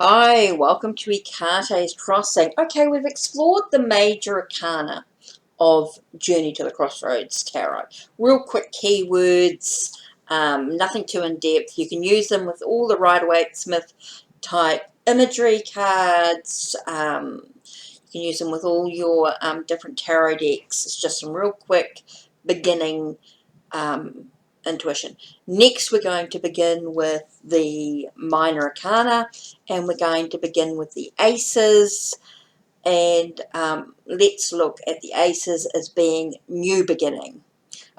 Hi, welcome to HeKate's Crossing. Okay, we've explored the major arcana of Journey to the Crossroads Tarot. Real quick keywords, nothing too in-depth. You can use them with all the Rider-Waite-Smith type imagery cards. You can use them with all your different tarot decks. It's just some real quick beginning intuition. Next, we're going to begin with the Minor Arcana, and we're going to begin with the Aces. And let's look at the Aces as being new beginning.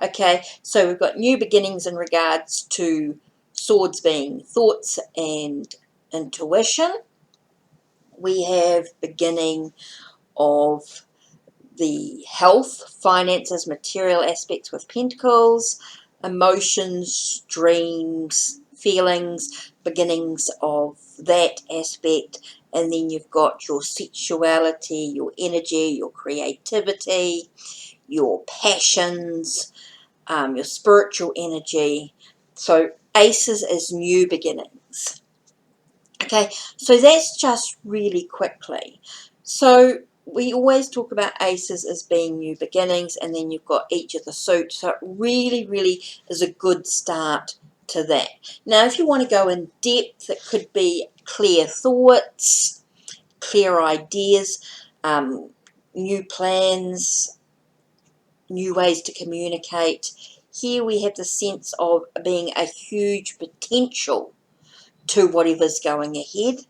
Okay, so we've got new beginnings in regards to swords being thoughts and intuition. We have beginning of the health, finances, material aspects with pentacles, emotions, dreams, feelings, beginnings of that aspect. And then you've got your sexuality, your energy, your creativity, your passions, your spiritual energy. So Aces is new beginnings. Okay, so that's just really quickly. So we always talk about Aces as being new beginnings, and then you've got each of the suits. So it really is a good start to that. Now, if you want to go in depth, it could be clear thoughts, clear ideas, new plans, new ways to communicate. Here we have the sense of being a huge potential to whatever's going ahead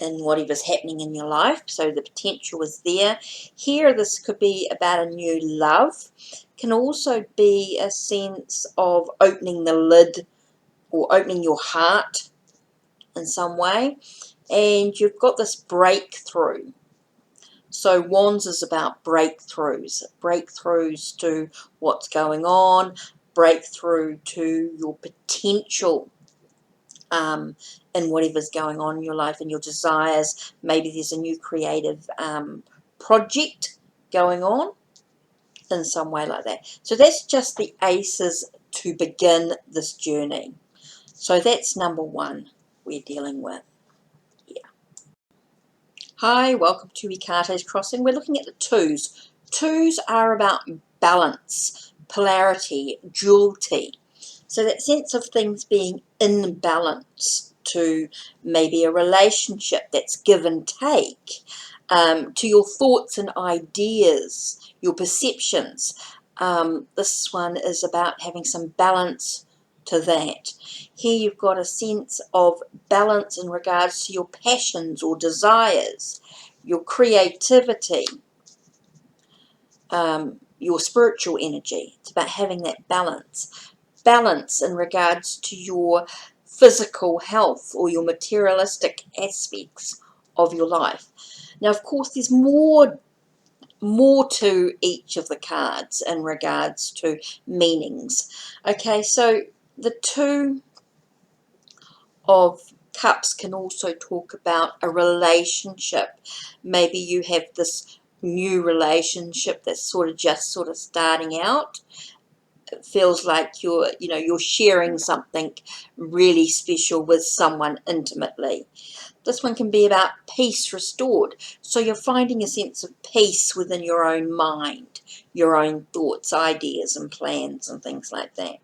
and whatever's happening in your life. So the potential is there. Here, this could be about a new love. Can also be a sense of opening the lid or opening your heart in some way. And you've got this breakthrough. So Wands is about breakthroughs. Breakthroughs to what's going on. Breakthrough to your potential in whatever's going on in your life and your desires. Maybe there's a new creative project going on in some way like that. So that's just the Aces to begin this journey. So that's number one we're dealing with. Yeah. Hi, welcome to HeKate's Crossing. We're looking at the twos. Twos are about balance, polarity, duality. So that sense of things being in balance, to maybe a relationship that's give and take, to your thoughts and ideas, your perceptions. This one is about having some balance to that. Here you've got a sense of balance in regards to your passions or desires, your creativity, your spiritual energy. It's about having that balance. Balance in regards to your physical health or your materialistic aspects of your life. Now, of course, there's more to each of the cards in regards to meanings. Okay, so the Two of Cups can also talk about a relationship. Maybe you have this new relationship that's sort of starting out. It feels like you're sharing something really special with someone intimately. This one can be about peace restored. So you're finding a sense of peace within your own mind, your own thoughts, ideas and plans and things like that,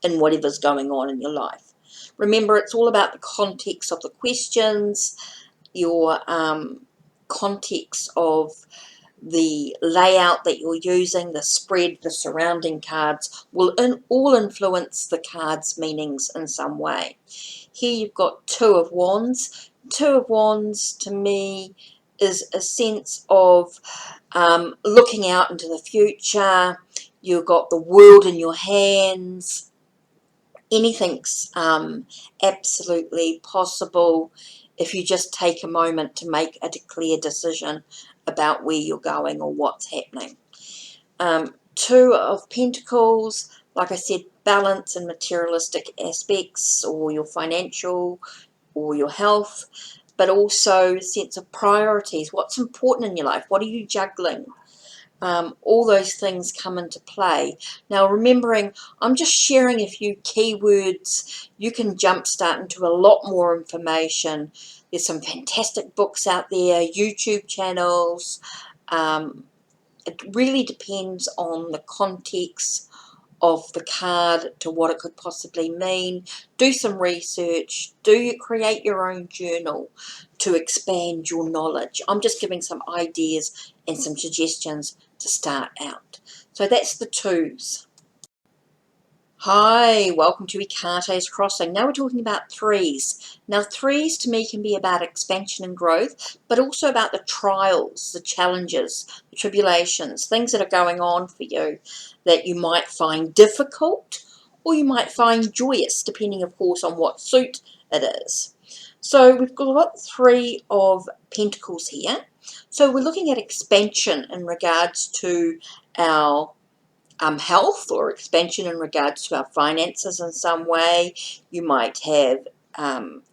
and whatever's going on in your life. Remember, it's all about the context of the questions, your context of the layout that you're using, the spread, the surrounding cards will all influence the cards' meanings in some way. Here you've got Two of Wands. Two of Wands to me is a sense of looking out into the future. You've got the world in your hands. Anything's absolutely possible if you just take a moment to make a clear decision about where you're going or what's happening. Two of Pentacles, like I said, balance and materialistic aspects, or your financial or your health, but also a sense of priorities. What's important in your life? What are you juggling? all those things come into play. Now, remembering, I'm just sharing a few keywords. You can jumpstart into a lot more information. There's some fantastic books out there, YouTube channels. It really depends on the context of the card to what it could possibly mean. Do some research. Create your own journal to expand your knowledge. I'm just giving some ideas and some suggestions to start out. So that's the twos. Hi, welcome to HeKate's Crossing. Now we're talking about threes. Now threes to me can be about expansion and growth, but also about the trials, the challenges, the tribulations, things that are going on for you that you might find difficult or you might find joyous, depending of course on what suit it is. So we've got three of pentacles here. So we're looking at expansion in regards to our health, or expansion in regards to our finances in some way. You might have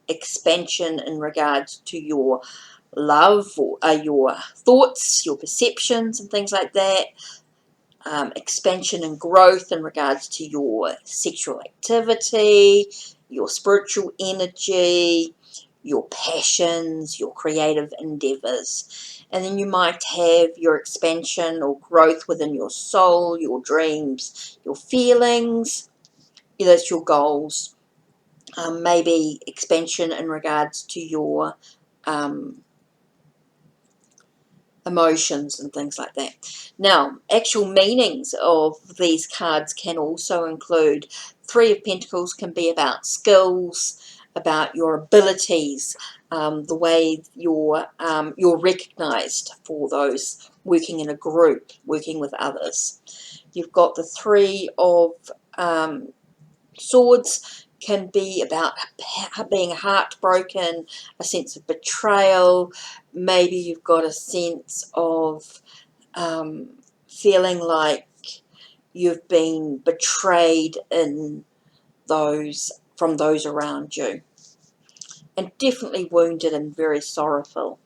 expansion in regards to your love, or your thoughts, your perceptions and things like that. Expansion and growth in regards to your sexual activity, your spiritual energy, your passions, your creative endeavors. And then you might have your expansion or growth within your soul, your dreams, your feelings. That's your goals. Maybe expansion in regards to your emotions and things like that. Now, actual meanings of these cards can also include Three of Pentacles can be about skills, about your abilities, the way you're recognized for those working in a group, working with others. You've got the Three of Swords can be about being heartbroken, a sense of betrayal. Maybe you've got a sense of feeling like you've been betrayed in from those around you, and definitely wounded and very sorrowful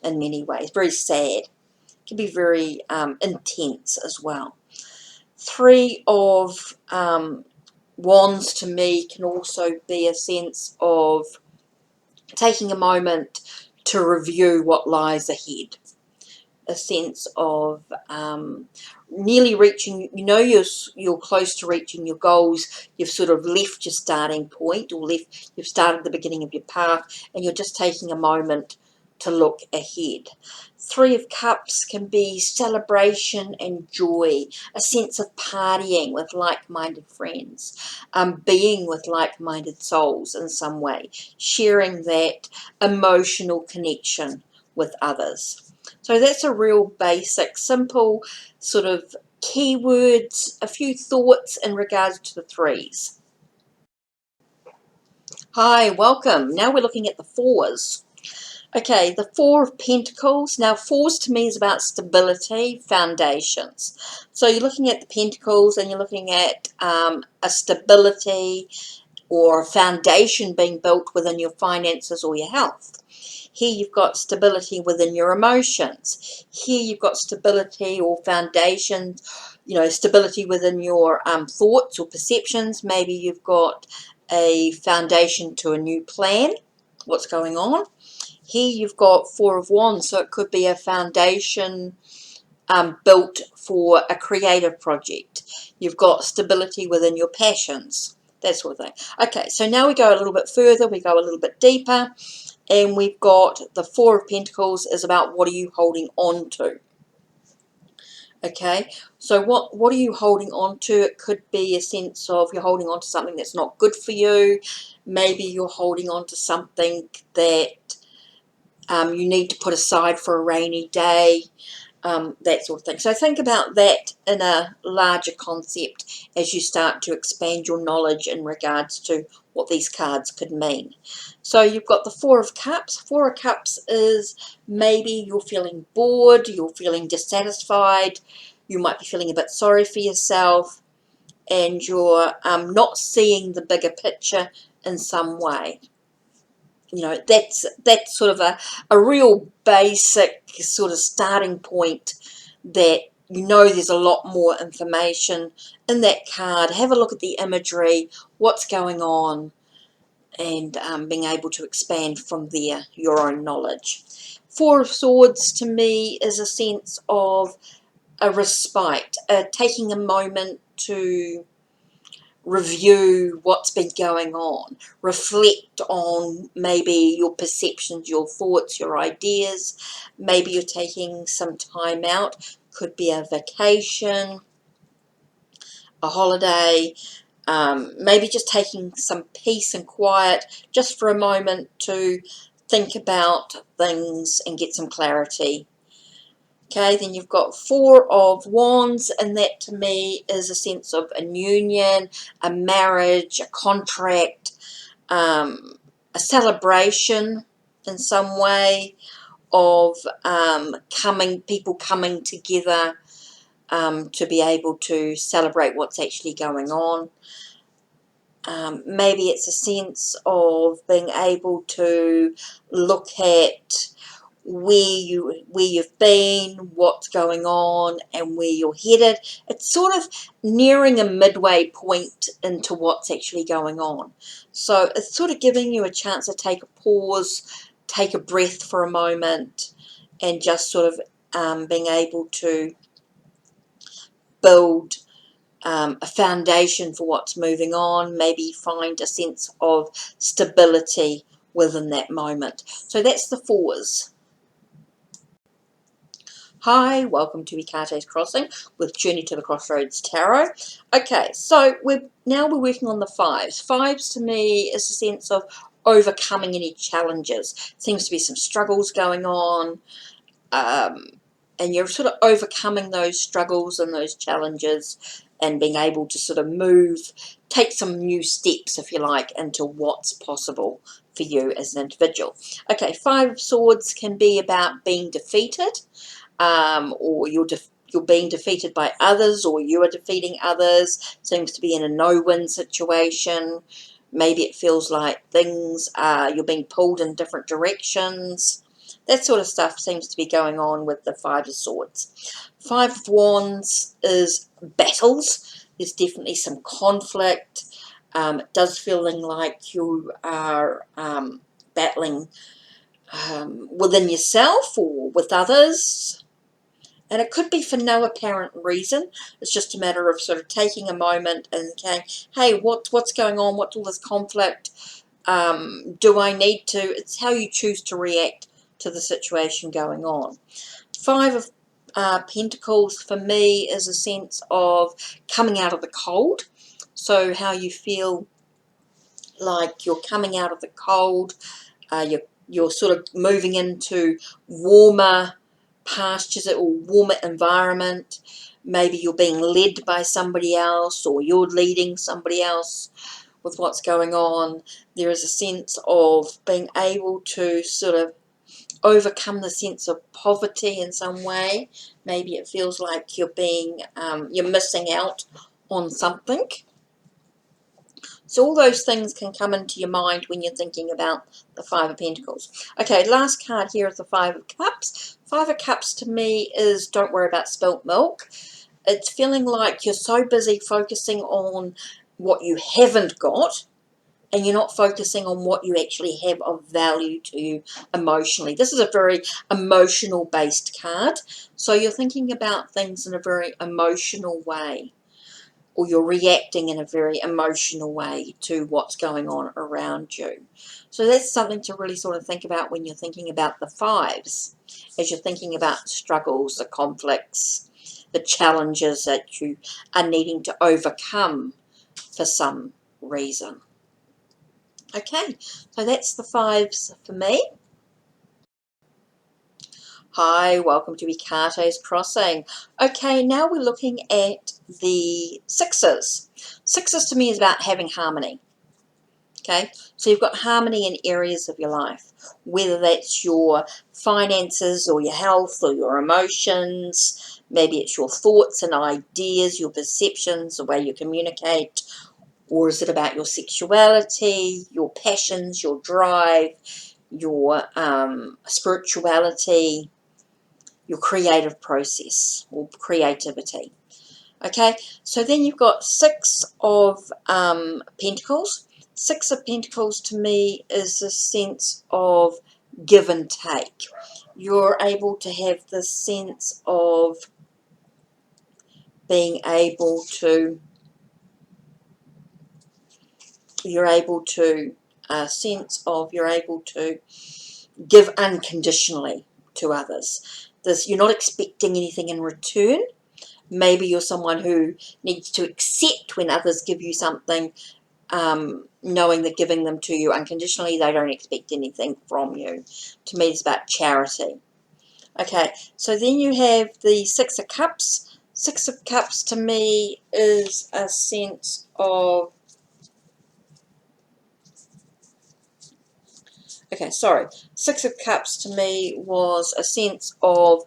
in many ways, very sad. It can be very intense as well. Three of Wands to me can also be a sense of taking a moment to review what lies ahead. A sense of nearly reaching, you're close to reaching your goals. You've sort of left your starting point, or you've started the beginning of your path, and you're just taking a moment to look ahead. Three of Cups can be celebration and joy, a sense of partying with like-minded friends, being with like-minded souls in some way, sharing that emotional connection with others. So that's a real basic, simple sort of keywords, a few thoughts in regards to the threes. Hi, welcome. Now we're looking at the fours. Okay, the Four of Pentacles. Now, fours to me is about stability, foundations. So you're looking at the Pentacles and you're looking at a stability or a foundation being built within your finances or your health. Here you've got stability within your emotions. Here you've got stability or foundations, stability within your thoughts or perceptions. Maybe you've got a foundation to a new plan, what's going on. Here you've got Four of Wands, so it could be a foundation built for a creative project. You've got stability within your passions, that sort of thing. Okay, so now we go a little bit further, we go a little bit deeper, and we've got the Four of Pentacles is about what are you holding on to. Okay, so what are you holding on to? It could be a sense of you're holding on to something that's not good for you. Maybe you're holding on to something that you need to put aside for a rainy day, that sort of thing. So think about that in a larger concept as you start to expand your knowledge in regards to what these cards could mean. So you've got the Four of Cups. Four of Cups is maybe you're feeling bored, you're feeling dissatisfied, you might be feeling a bit sorry for yourself, and you're not seeing the bigger picture in some way. That's sort of a real basic sort of starting point that you know there's a lot more information in that card. Have a look at the imagery, what's going on, and being able to expand from there your own knowledge. Four of Swords to me is a sense of a respite, taking a moment to review what's been going on, reflect on maybe your perceptions, your thoughts, your ideas. Maybe you're taking some time out, could be a vacation, a holiday, maybe just taking some peace and quiet just for a moment to think about things and get some clarity. Okay, then you've got Four of Wands, and that to me is a sense of a union, a marriage, a contract, a celebration in some way of people coming together to be able to celebrate what's actually going on. Maybe it's a sense of being able to look at where you've been, what's going on, and where you're headed. It's sort of nearing a midway point into what's actually going on. So it's sort of giving you a chance to take a pause, take a breath for a moment, and just sort of being able to build a foundation for what's moving on, maybe find a sense of stability within that moment. So that's the fours. Hi, welcome to HeKate's Crossing with Journey to the Crossroads Tarot. Okay, so we're working on the fives. Fives to me is a sense of overcoming any challenges. Seems to be some struggles going on, and you're sort of overcoming those struggles and those challenges and being able to sort of take some new steps, if you like, into what's possible for you as an individual. Okay, Five of Swords can be about being defeated, or you're being defeated by others, or you are defeating others. Seems to be in a no-win situation. Maybe it feels like you're being pulled in different directions. That sort of stuff seems to be going on with the Five of Swords. Five of Wands is battles. There's definitely some conflict. It does feeling like you are battling within yourself or with others. And it could be for no apparent reason. It's just a matter of sort of taking a moment and saying, hey, what's going on? What's all this conflict? Do I need to? It's how you choose to react to the situation going on. Five of Pentacles for me is a sense of coming out of the cold. So how you feel like you're coming out of the cold, you're sort of moving into warmer pastures or warmer environment. Maybe you're being led by somebody else, or you're leading somebody else with what's going on. There is a sense of being able to sort of overcome the sense of poverty in some way. Maybe it feels like you're missing out on something. So all those things can come into your mind when you're thinking about the Five of Pentacles. Okay, last card here is the Five of Cups. Five of Cups to me is don't worry about spilt milk. It's feeling like you're so busy focusing on what you haven't got, and you're not focusing on what you actually have of value to you emotionally. This is a very emotional based card. So you're thinking about things in a very emotional way, or you're reacting in a very emotional way to what's going on around you. So that's something to really sort of think about when you're thinking about the fives, as you're thinking about struggles, the conflicts, the challenges that you are needing to overcome for some reason. Okay, so that's the fives for me. Hi, welcome to HeKate's Crossing. Okay, now we're looking at the sixes. Sixes to me is about having harmony. Okay, so you've got harmony in areas of your life, whether that's your finances or your health or your emotions. Maybe it's your thoughts and ideas, your perceptions, the way you communicate. Or is it about your sexuality, your passions, your drive, your spirituality? your creative process or creativity. Okay, so then you've got Six of Pentacles. Six of Pentacles to me is a sense of give and take. You're able to have this sense of being able to, you're able to give unconditionally to others. You're not expecting anything in return. Maybe you're someone who needs to accept when others give you something, knowing that giving them to you unconditionally, they don't expect anything from you. To me, it's about charity. Okay, so then you have the Six of Cups. Six of Cups to me is a sense of, Six of Cups to me was a sense of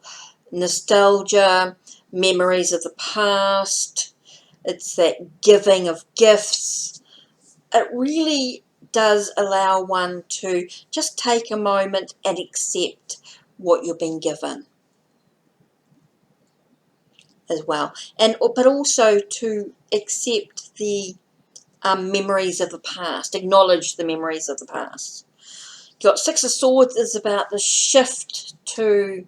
nostalgia, memories of the past. It's that giving of gifts. It really does allow one to just take a moment and accept what you've been given as well, but also to accept the memories of the past, acknowledge the memories of the past. You've got Six of Swords is about the shift to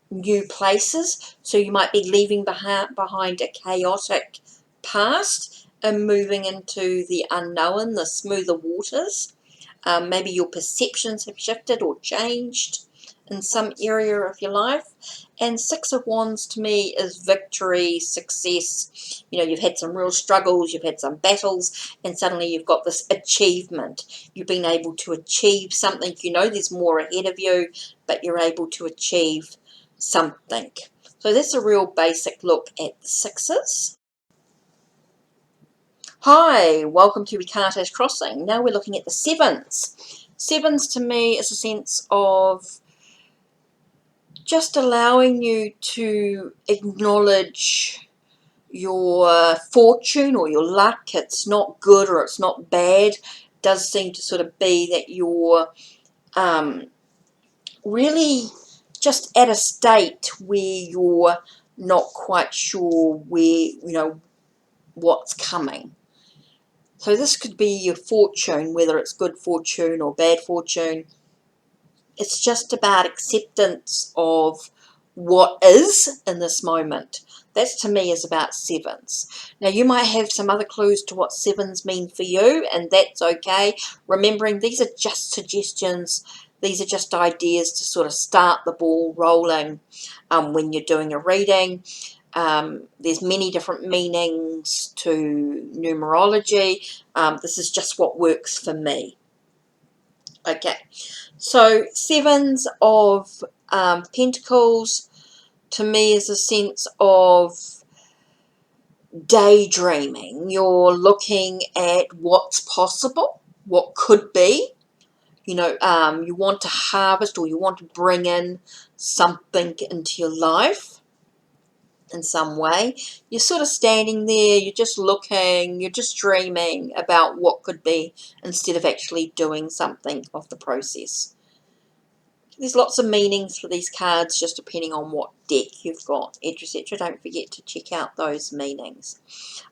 new places, so you might be leaving behind a chaotic past and moving into the unknown, the smoother waters. Maybe your perceptions have shifted or changed in some area of your life. And Six of Wands to me is victory, success. You know, you've had some real struggles, you've had some battles, and suddenly you've got this achievement. You've been able to achieve something. You know there's more ahead of you, but you're able to achieve something. So that's a real basic look at the sixes. Hi, welcome to HeKate's Crossing. Now we're looking at the sevens. Sevens to me is a sense of just allowing you to acknowledge your fortune or your luck. It's not good or it's not bad. It does seem to sort of be that you're really just at a state where you're not quite sure what's coming. So this could be your fortune, whether it's good fortune or bad fortune. It's just about acceptance of what is in this moment. That to me is about sevens. Now you might have some other clues to what sevens mean for you, and that's okay. Remembering these are just suggestions. These are just ideas to sort of start the ball rolling when you're doing a reading. There's many different meanings to numerology. This is just what works for me. Okay, so sevens of pentacles to me is a sense of daydreaming. You're looking at what's possible, what could be. You know, you want to harvest or you want to bring in something into your life in some way. You're sort of standing there, you're just looking, you're just dreaming about what could be instead of actually doing something of the process. There's lots of meanings for these cards just depending on what deck you've got, etc. Don't forget to check out those meanings.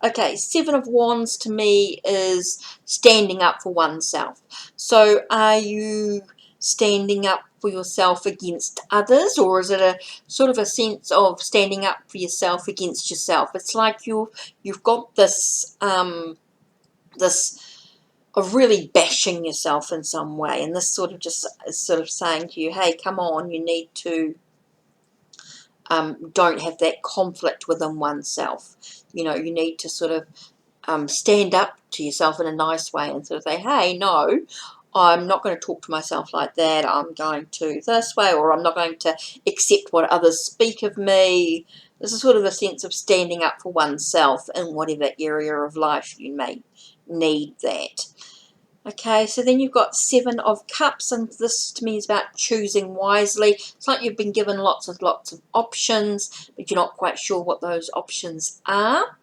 Okay, Seven of Wands to me is standing up for oneself. So are you standing up for yourself against others, or is it a sort of a sense of standing up for yourself against yourself? It's like you've got this this of really bashing yourself in some way, and this sort of just is sort of saying to you, hey, come on, you need to don't have that conflict within oneself. You know, you need to sort of stand up to yourself in a nice way and sort of say, hey, no, I'm not going to talk to myself like that. I'm going to this way, or I'm not going to accept what others speak of me. This is sort of a sense of standing up for oneself in whatever area of life you may need that. Okay, so then you've got Seven of Cups, and this to me is about choosing wisely. It's like you've been given lots of options, but you're not quite sure what those options are.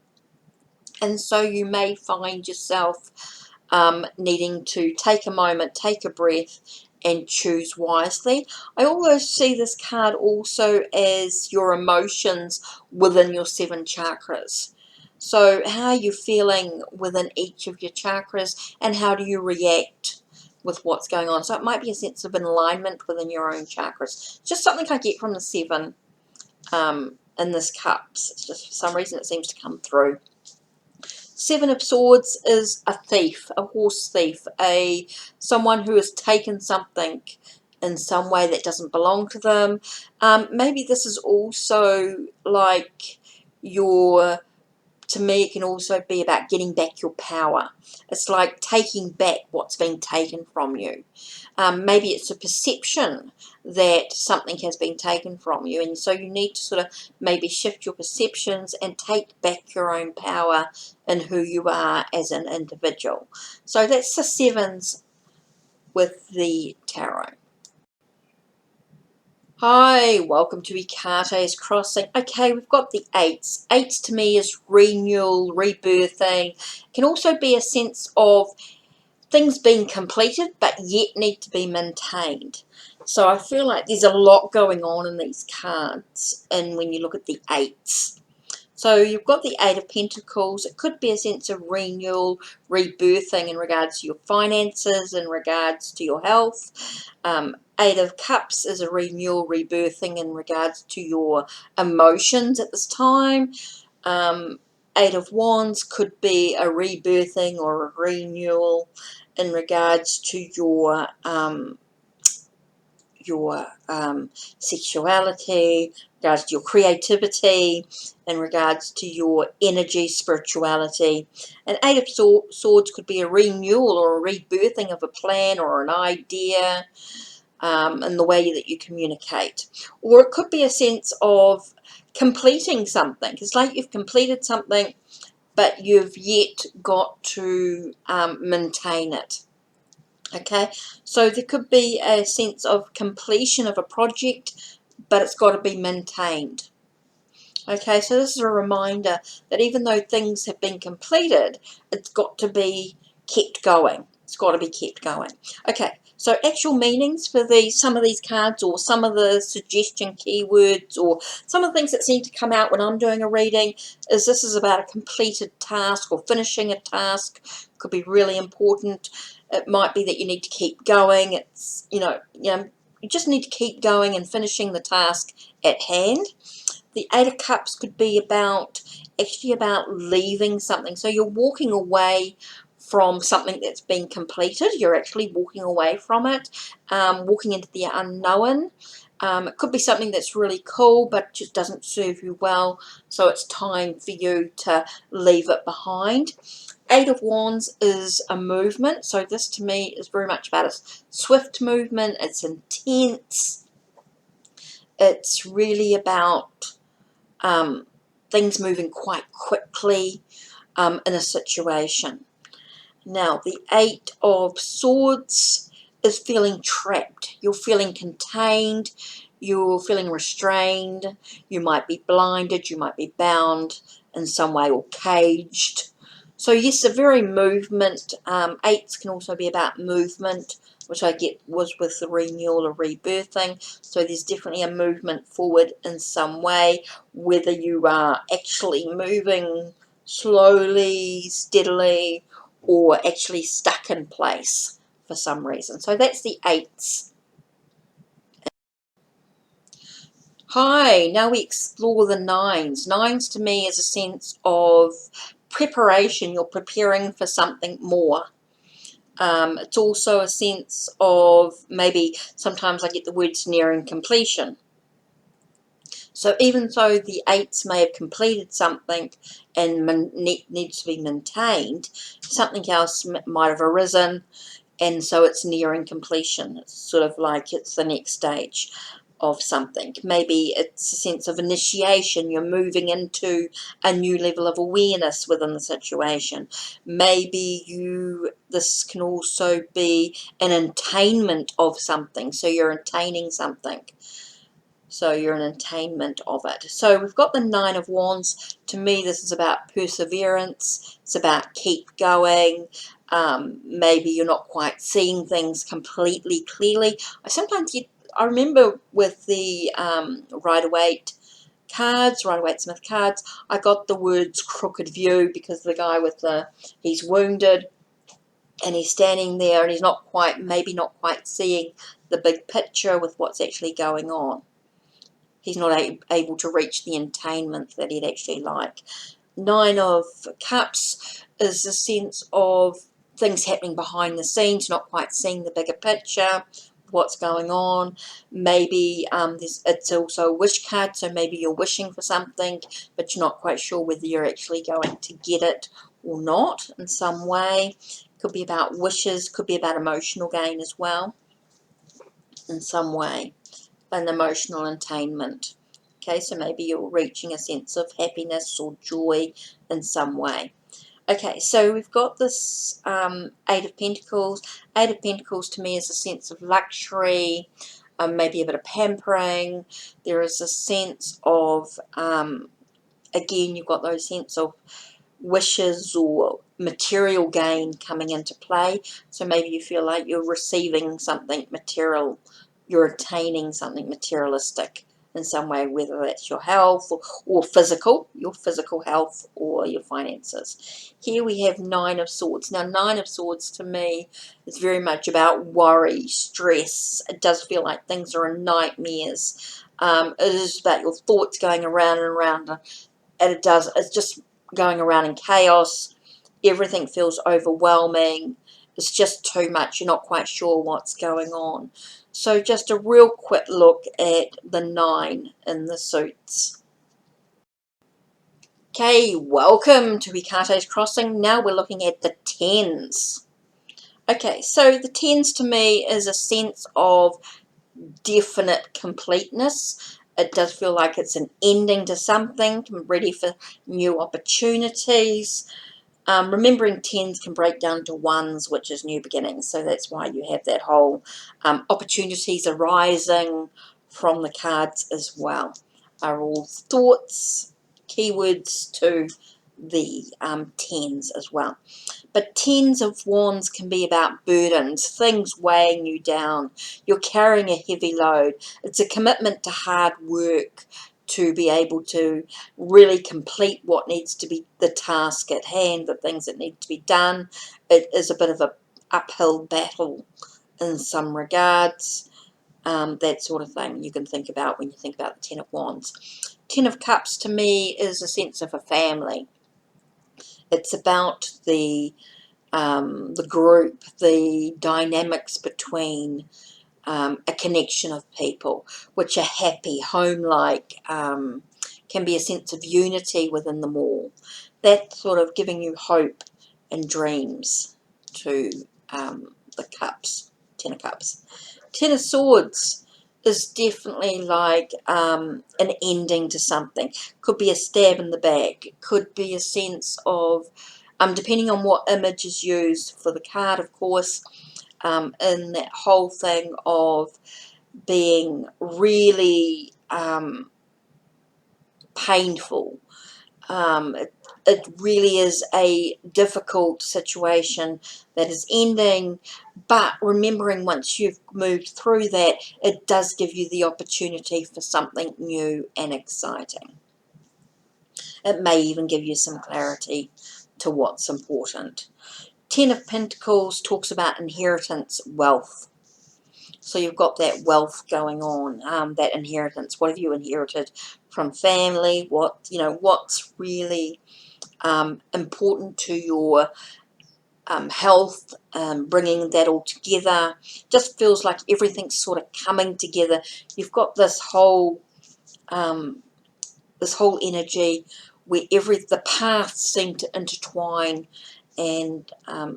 And so you may find yourself needing to take a moment, take a breath, and choose wisely. I always see this card also as your emotions within your 7 chakras. So how are you feeling within each of your chakras, and how do you react with what's going on? So it might be a sense of alignment within your own chakras. Just something I get from the 7 in this cups. It's just for some reason it seems to come through. 7 of Swords is a thief, a horse thief, someone who has taken something in some way that doesn't belong to them. Maybe this is also like to me, it can also be about getting back your power. It's like taking back what's been taken from you. Maybe it's a perception that something has been taken from you, and so you need to sort of maybe shift your perceptions and take back your own power in who you are as an individual. So that's the 7s with the tarot. Hi, welcome to HeKate's Crossing. Okay, we've got the 8s. 8s to me is renewal, rebirthing. It can also be a sense of things being completed but yet need to be maintained. So I feel like there's a lot going on in these cards, and when you look at the 8s. So you've got the 8 of Pentacles. It could be a sense of renewal, rebirthing in regards to your finances, in regards to your health. 8 of Cups is a renewal, rebirthing in regards to your emotions at this time. 8 of Wands could be a rebirthing or a renewal in regards to your sexuality, in regards to your creativity, in regards to your energy, spirituality. And 8 of Swords could be a renewal or a rebirthing of a plan or an idea in the way that you communicate. Or it could be a sense of completing something. It's like you've completed something, but you've yet got to maintain it. Okay, so there could be a sense of completion of a project, but it's got to be maintained. Okay, so this is a reminder that even though things have been completed, it's got to be kept going. It's got to be kept going. Okay, so actual meanings for some of these cards, or some of the suggestion keywords, or some of the things that seem to come out when I'm doing a reading, is this is about a completed task or finishing a task. Could be really important. It might be that you need to keep going. It's, you just need to keep going and finishing the task at hand. The 8 of Cups could be actually about leaving something. So you're walking away from something that's been completed. You're actually walking away from it, walking into the unknown. It could be something that's really cool but just doesn't serve you well, so it's time for you to leave it behind. 8 of Wands is a movement, so this to me is very much about a swift movement. It's intense. It's really about things moving quite quickly in a situation. Now, the 8 of Swords is feeling trapped. You're feeling contained. You're feeling restrained. You might be blinded. You might be bound in some way, or caged. So yes, a very movement. 8s can also be about movement, which I get was with the renewal or rebirthing. So there's definitely a movement forward in some way, whether you are actually moving slowly, steadily, or actually stuck in place for some reason. So that's the 8s. Hi, now we explore the 9s. 9s to me is a sense of preparation. You're preparing for something more. It's also a sense of, maybe sometimes I get the words nearing completion. So even though the 8s may have completed something and needs to be maintained, something else might have arisen, and so it's nearing completion. It's sort of like it's the next stage of something. Maybe it's a sense of initiation. You're moving into a new level of awareness within the situation. Maybe this can also be an attainment of something. So you're attaining something. So you're an attainment of it. So we've got the 9 of Wands. To me, this is about perseverance. It's about keep going. Maybe you're not quite seeing things completely clearly. I remember with the Rider-Waite cards, Rider-Waite-Smith cards, I got the words crooked view because the guy with he's wounded and he's standing there and he's maybe not quite seeing the big picture with what's actually going on. He's not able to reach the attainment that he'd actually like. Nine of Cups is a sense of things happening behind the scenes, not quite seeing the bigger picture, what's going on. Maybe it's also a wish card, so maybe you're wishing for something, but you're not quite sure whether you're actually going to get it or not in some way. Could be about wishes, could be about emotional gain as well in some way, an emotional attainment. Okay, so maybe you're reaching a sense of happiness or joy in some way. Okay, so we've got this Eight of Pentacles. Eight of Pentacles to me is a sense of luxury, maybe a bit of pampering. There is a sense of, again, you've got those sense of wishes or material gain coming into play. So maybe you feel like you're receiving something material, you're attaining something materialistic in some way, whether that's your health or physical, your physical health or your finances. Here we have Nine of Swords. Now, Nine of Swords to me is very much about worry, stress. It does feel like things are in nightmares. It is about your thoughts going around and around, and it's just going around in chaos. Everything feels overwhelming. It's just too much. You're not quite sure what's going on. So just a real quick look at the 9 in the suits. Okay, welcome to HeKate's Crossing. Now we're looking at the 10s. Okay, so the 10s to me is a sense of definite completeness. It does feel like it's an ending to something, ready for new opportunities. Remembering 10s can break down to 1s, which is new beginnings. So that's why you have that whole opportunities arising from the cards as well. Are all thoughts, keywords to the 10s as well. But 10s of Wands can be about burdens, things weighing you down. You're carrying a heavy load. It's a commitment to hard work to be able to really complete what needs to be the task at hand, the things that need to be done. It is a bit of an uphill battle in some regards. That sort of thing you can think about when you think about the 10 of Wands. 10 of Cups to me is a sense of a family. It's about the group, the dynamics between a connection of people, which are happy, home-like, can be a sense of unity within them all. That's sort of giving you hope and dreams to the Cups, 10 of Cups. 10 of Swords is definitely like an ending to something. Could be a stab in the back. Could be a sense of, depending on what image is used for the card, of course, in that whole thing of being really painful. It really is a difficult situation that is ending, but remembering once you've moved through that, it does give you the opportunity for something new and exciting. It may even give you some clarity to what's important. 10 of Pentacles talks about inheritance, wealth. So you've got that wealth going on, that inheritance. What have you inherited from family? What's really important to your health, bringing that all together. Just feels like everything's sort of coming together. You've got this whole energy where the paths seem to intertwine, and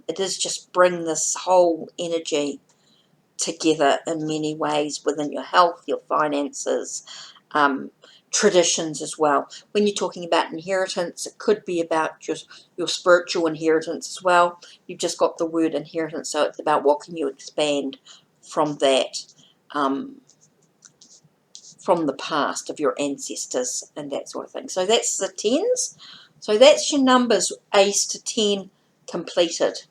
it does just bring this whole energy together in many ways within your health, your finances, traditions as well. When you're talking about inheritance, it could be about your spiritual inheritance as well. You've just got the word inheritance, so it's about what can you expand from that, from the past of your ancestors and that sort of thing. So that's the 10s. So that's your numbers, Ace to 10 completed.